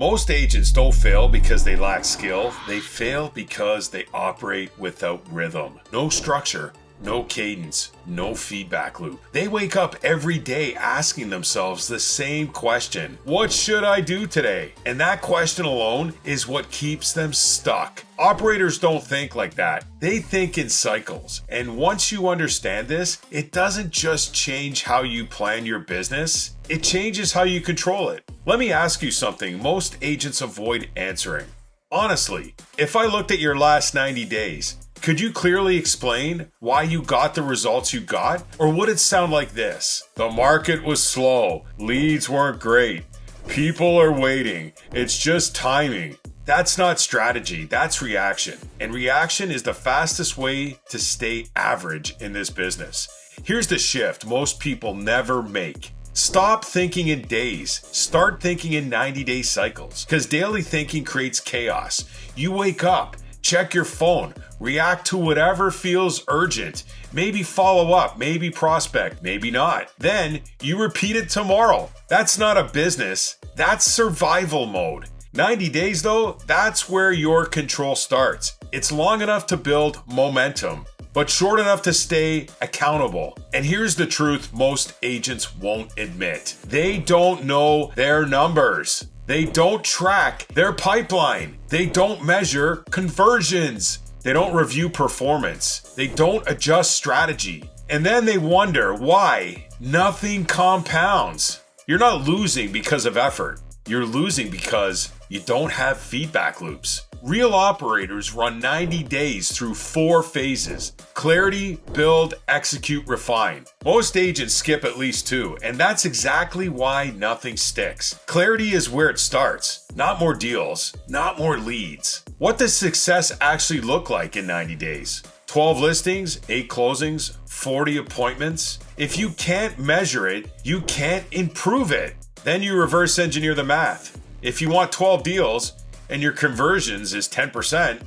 Most agents don't fail because they lack skill. They fail because they operate without rhythm. No structure, no cadence, no feedback loop. They wake up every day asking themselves the same question: what should I do today? And that question alone is what keeps them stuck. Operators don't think like that. They think in cycles. And once you understand this, it doesn't just change how you plan your business, it changes how you control it. Let me ask you something most agents avoid answering. Honestly, if I looked at your last 90 days, could you clearly explain why you got the results you got? Or would it sound like this? The market was slow, leads weren't great, people are waiting, it's just timing. That's not strategy, that's reaction. And reaction is the fastest way to stay average in this business. Here's the shift most people never make. Stop thinking in days. Start thinking in 90-day cycles. Because daily thinking creates chaos. You wake up, check your phone, react to whatever feels urgent. Maybe follow up, maybe prospect, maybe not. Then you repeat it tomorrow. That's not a business. That's survival mode. 90 days though, that's where your control starts. It's long enough to build momentum, but short enough to stay accountable. And here's the truth most agents won't admit. They don't know their numbers. They don't track their pipeline. They don't measure conversions. They don't review performance. They don't adjust strategy. And then they wonder why nothing compounds. You're not losing because of effort. You're losing because you don't have feedback loops. Real operators run 90 days through 4 phases: clarity, build, execute, refine. Most agents skip at least 2, and that's exactly why nothing sticks. Clarity is where it starts. Not more deals, not more leads. What does success actually look like in 90 days? 12 listings, 8 closings, 40 appointments. If you can't measure it, you can't improve it. Then you reverse engineer the math. If you want 12 deals and your conversions is 10%,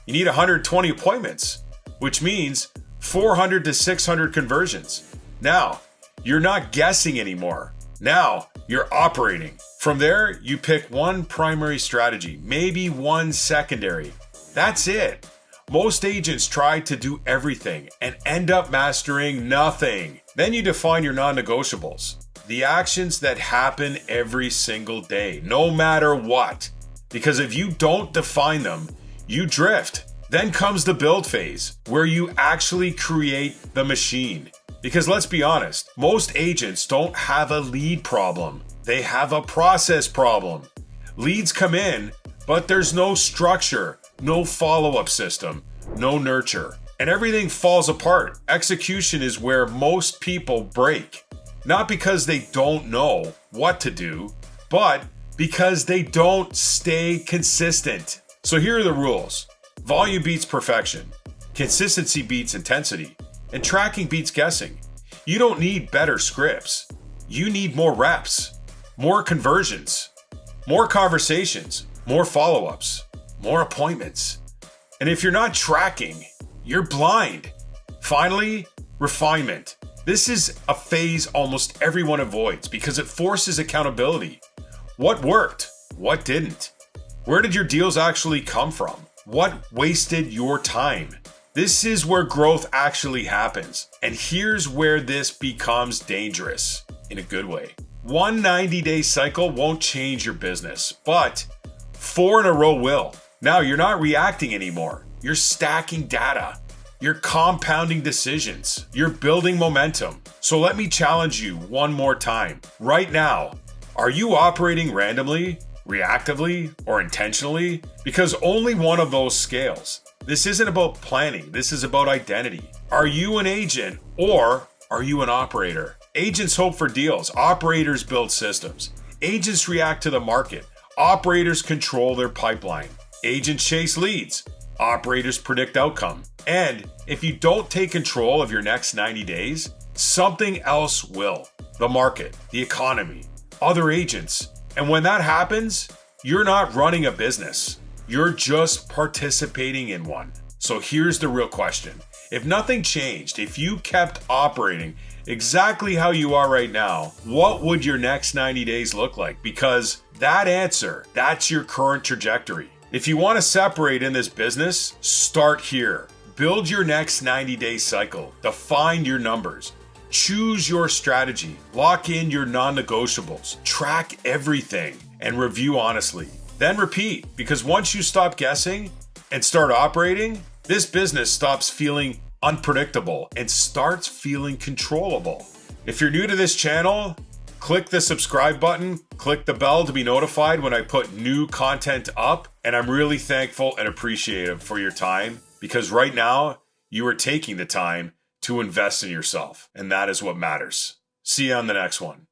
you need 120 appointments, which means 400 to 600 conversions. Now, you're not guessing anymore. Now, you're operating. From there, you pick one primary strategy, maybe one secondary. That's it. Most agents try to do everything and end up mastering nothing. Then you define your non-negotiables. The actions that happen every single day, no matter what. Because if you don't define them, you drift. Then comes the build phase, where you actually create the machine. Because let's be honest, most agents don't have a lead problem. They have a process problem. Leads come in, but there's no structure, no follow-up system, no nurture. And everything falls apart. Execution is where most people break. Not because they don't know what to do, but because they don't stay consistent. So here are the rules. Volume beats perfection. Consistency beats intensity. And tracking beats guessing. You don't need better scripts. You need more reps, more conversions, more conversations, more follow-ups, more appointments. And if you're not tracking, you're blind. Finally, refinement. This is a phase almost everyone avoids because it forces accountability. What worked? What didn't? Where did your deals actually come from? What wasted your time? This is where growth actually happens. And here's where this becomes dangerous in a good way. One 90-day cycle won't change your business, but 4 in a row will. Now you're not reacting anymore. You're stacking data. You're compounding decisions. You're building momentum. So let me challenge you one more time. Right now, are you operating randomly, reactively, or intentionally? Because only one of those scales. This isn't about planning. This is about identity. Are you an agent or are you an operator? Agents hope for deals. Operators build systems. Agents react to the market. Operators control their pipeline. Agents chase leads. Operators predict outcome. And if you don't take control of your next 90 days, something else will. The market, the economy, other agents. And when that happens, you're not running a business. You're just participating in one. So here's the real question. If nothing changed, if you kept operating exactly how you are right now, what would your next 90 days look like? Because that answer, that's your current trajectory. If you want to separate in this business, start here. Build your next 90-day cycle. Define your numbers. Choose your strategy. Lock in your non-negotiables. Track everything and review honestly. Then repeat, because once you stop guessing and start operating, this business stops feeling unpredictable and starts feeling controllable. If you're new to this channel, click the subscribe button, click the bell to be notified when I put new content up, and I'm really thankful and appreciative for your time, because right now you are taking the time to invest in yourself, and that is what matters. See you on the next one.